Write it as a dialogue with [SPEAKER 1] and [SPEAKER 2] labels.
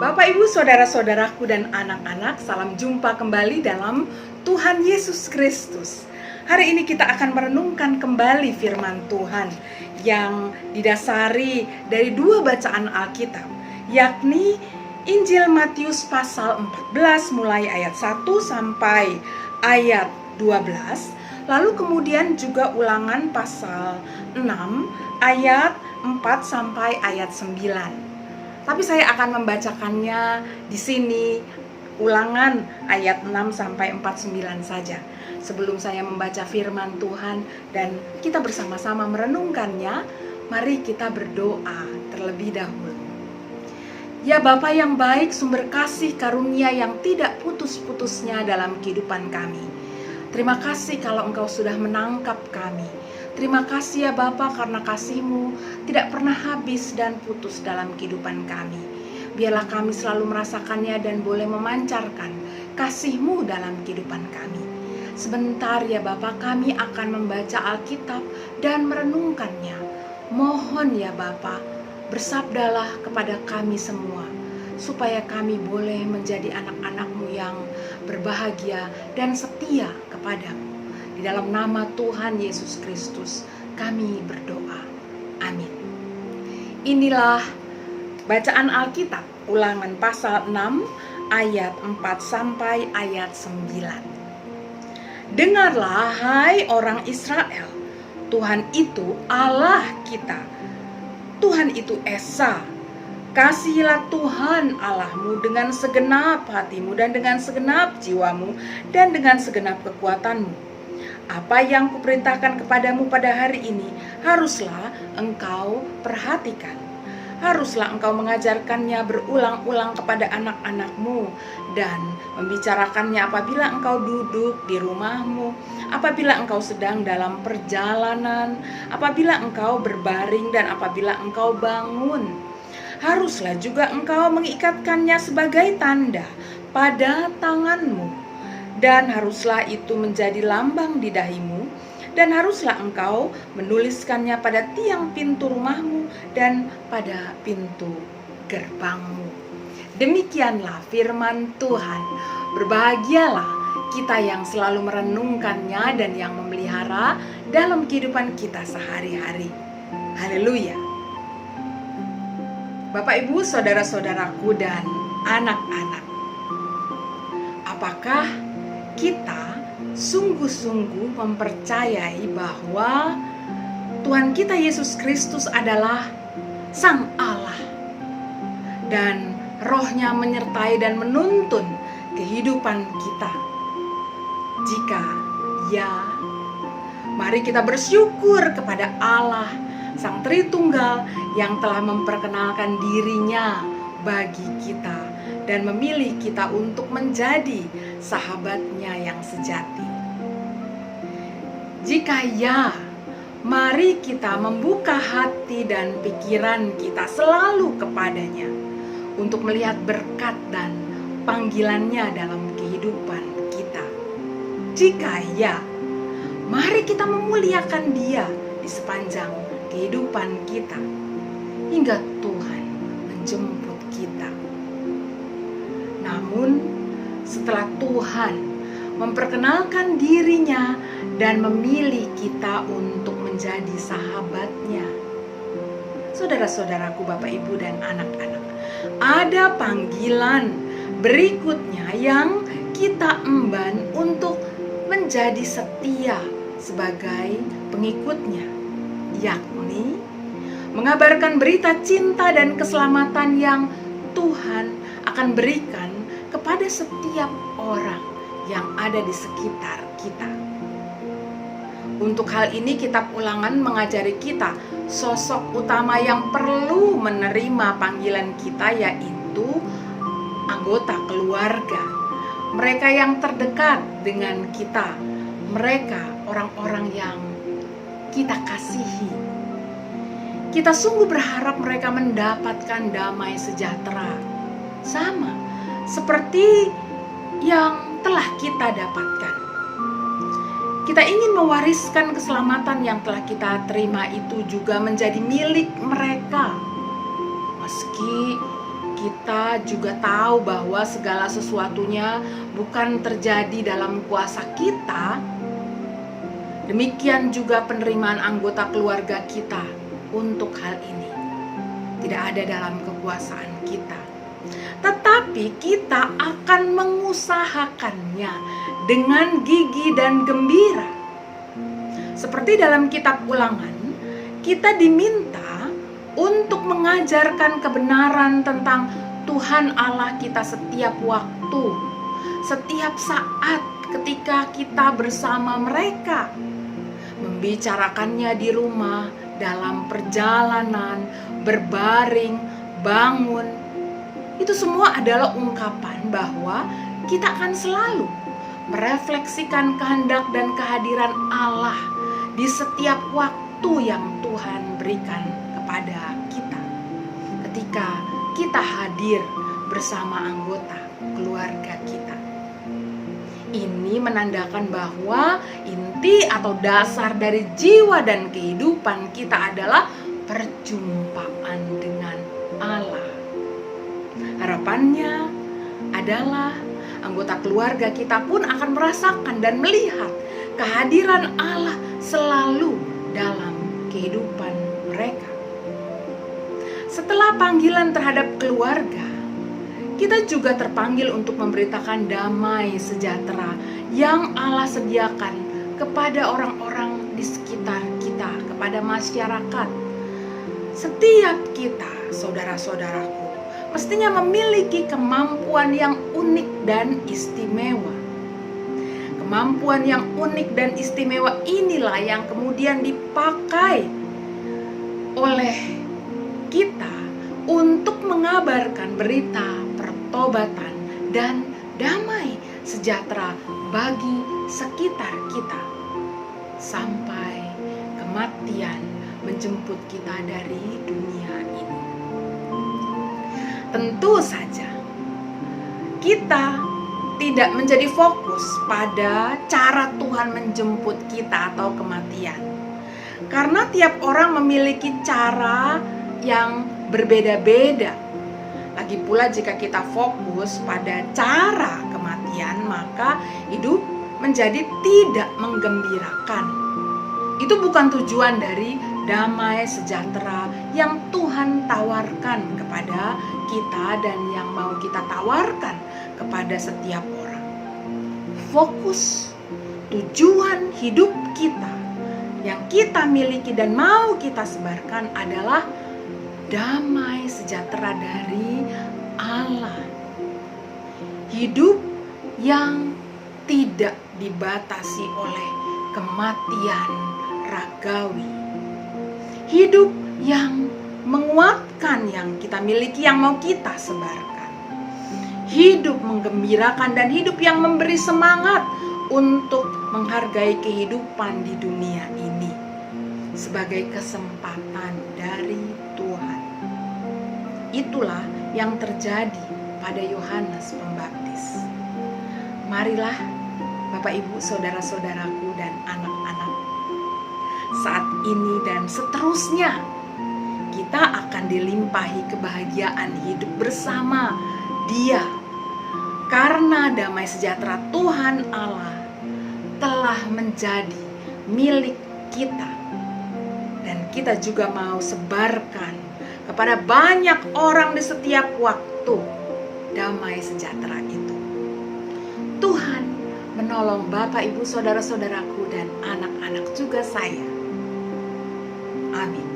[SPEAKER 1] Bapak, Ibu, saudara-saudaraku dan anak-anak, salam jumpa kembali dalam Tuhan Yesus Kristus. Hari ini kita akan merenungkan kembali firman Tuhan yang didasari dari dua bacaan Alkitab, yakni Injil Matius pasal 14 mulai ayat 1 sampai ayat 12, lalu kemudian juga Ulangan pasal 6 ayat 4 sampai ayat 9. Tapi saya akan membacakannya di sini Ulangan ayat 6 sampai 49 saja. Sebelum saya membaca firman Tuhan dan kita bersama-sama merenungkannya, mari kita berdoa terlebih dahulu. Ya Bapa yang baik, sumber kasih karunia yang tidak putus-putusnya dalam kehidupan kami. Terima kasih kalau Engkau sudah menangkap kami. Terima kasih ya Bapa, karena kasih-Mu tidak pernah habis dan putus dalam kehidupan kami. Biarlah kami selalu merasakannya dan boleh memancarkan kasih-Mu dalam kehidupan kami. Sebentar ya Bapa, kami akan membaca Alkitab dan merenungkannya. Mohon ya Bapa, bersabdalah kepada kami semua, supaya kami boleh menjadi anak-anak-Mu yang berbahagia dan setia kepadamu. Di dalam nama Tuhan Yesus Kristus kami berdoa. Amin. Inilah bacaan Alkitab, Ulangan pasal 6 ayat 4 sampai ayat 9. Dengarlah hai orang Israel, Tuhan itu Allah kita. Tuhan itu Esa. Kasihilah Tuhan Allahmu dengan segenap hatimu dan dengan segenap jiwamu dan dengan segenap kekuatanmu. Apa yang kuperintahkan kepadamu pada hari ini haruslah engkau perhatikan. Haruslah engkau mengajarkannya berulang-ulang kepada anak-anakmu dan membicarakannya apabila engkau duduk di rumahmu, apabila engkau sedang dalam perjalanan, apabila engkau berbaring dan apabila engkau bangun. Haruslah juga engkau mengikatkannya sebagai tanda pada tanganmu. Dan haruslah itu menjadi lambang di dahimu, dan haruslah engkau menuliskannya pada tiang pintu rumahmu dan pada pintu gerbangmu. Demikianlah firman Tuhan. Berbahagialah kita yang selalu merenungkannya dan yang memelihara dalam kehidupan kita sehari-hari. Haleluya. Bapak, Ibu, saudara-saudaraku dan anak-anak, apakah kita sungguh-sungguh mempercayai bahwa Tuhan kita Yesus Kristus adalah Sang Allah dan Roh-Nya menyertai dan menuntun kehidupan kita? Jika ya, mari kita bersyukur kepada Allah Sang Tritunggal yang telah memperkenalkan dirinya bagi kita dan memilih kita untuk menjadi sahabatnya yang sejati. Jika ya, mari kita membuka hati dan pikiran kita selalu kepadanya untuk melihat berkat dan panggilannya dalam kehidupan kita. Jika ya, mari kita memuliakan Dia di sepanjang kehidupan kita hingga Tuhan menjemput kita. Namun setelah Tuhan memperkenalkan dirinya dan memilih kita untuk menjadi sahabatnya, saudara-saudaraku, Bapak, Ibu, dan anak-anak, ada panggilan berikutnya yang kita emban untuk menjadi setia sebagai pengikutnya, yakni mengabarkan berita cinta dan keselamatan yang Tuhan akan berikan kepada setiap orang yang ada di sekitar kita. Untuk hal ini kitab Ulangan mengajari kita sosok utama yang perlu menerima panggilan kita, yaitu anggota keluarga. Mereka yang terdekat dengan kita, mereka orang-orang yang kita kasihi. Kita sungguh berharap mereka mendapatkan damai sejahtera, sama seperti yang telah kita dapatkan. Kita ingin mewariskan keselamatan yang telah kita terima itu juga menjadi milik mereka. Meski kita juga tahu bahwa segala sesuatunya bukan terjadi dalam kuasa kita. Demikian juga penerimaan anggota keluarga kita untuk hal ini tidak ada dalam kekuasaan kita. Tetapi kita akan mengusahakannya dengan gigih dan gembira. Seperti dalam kitab Ulangan, kita diminta untuk mengajarkan kebenaran tentang Tuhan Allah kita setiap waktu, setiap saat ketika kita bersama mereka. Membicarakannya di rumah, dalam perjalanan, berbaring, bangun. Itu semua adalah ungkapan bahwa kita akan selalu merefleksikan kehendak dan kehadiran Allah di setiap waktu yang Tuhan berikan kepada kita. Ketika kita hadir bersama anggota keluarga kita. Ini menandakan bahwa inti atau dasar dari jiwa dan kehidupan kita adalah perjumpaan dengan Allah. Harapannya adalah anggota keluarga kita pun akan merasakan dan melihat kehadiran Allah selalu dalam kehidupan mereka. Setelah panggilan terhadap keluarga, kita juga terpanggil untuk memberitakan damai sejahtera yang Allah sediakan kepada orang-orang di sekitar kita, kepada masyarakat. Setiap kita, saudara-saudaraku, mestinya memiliki kemampuan yang unik dan istimewa. Kemampuan yang unik dan istimewa inilah yang kemudian dipakai oleh kita untuk mengabarkan berita pertobatan dan damai sejahtera bagi sekitar kita sampai kematian menjemput kita dari dunia ini. Tentu saja kita tidak menjadi fokus pada cara Tuhan menjemput kita atau kematian, karena tiap orang memiliki cara yang berbeda-beda. Lagi pula jika kita fokus pada cara kematian, maka hidup menjadi tidak menggembirakan. Itu bukan tujuan dari damai sejahtera yang Tuhan tawarkan kepada kita dan yang mau kita tawarkan kepada setiap orang. Fokus tujuan hidup kita yang kita miliki dan mau kita sebarkan adalah damai sejahtera dari Allah. Hidup yang tidak dibatasi oleh kematian ragawi. Hidup yang menguatkan yang kita miliki, yang mau kita sebarkan. Hidup menggembirakan dan hidup yang memberi semangat untuk menghargai kehidupan di dunia ini sebagai kesempatan dari Tuhan. Itulah yang terjadi pada Yohanes Pembaptis. Marilah Bapak Ibu, saudara-saudaraku dan anak-anak, saat ini dan seterusnya kita akan dilimpahi kebahagiaan hidup bersama Dia, karena damai sejahtera Tuhan Allah telah menjadi milik kita. Dan kita juga mau sebarkan kepada banyak orang di setiap waktu damai sejahtera itu. Tuhan menolong Bapak, Ibu, saudara-saudaraku dan anak-anak juga saya. Amin.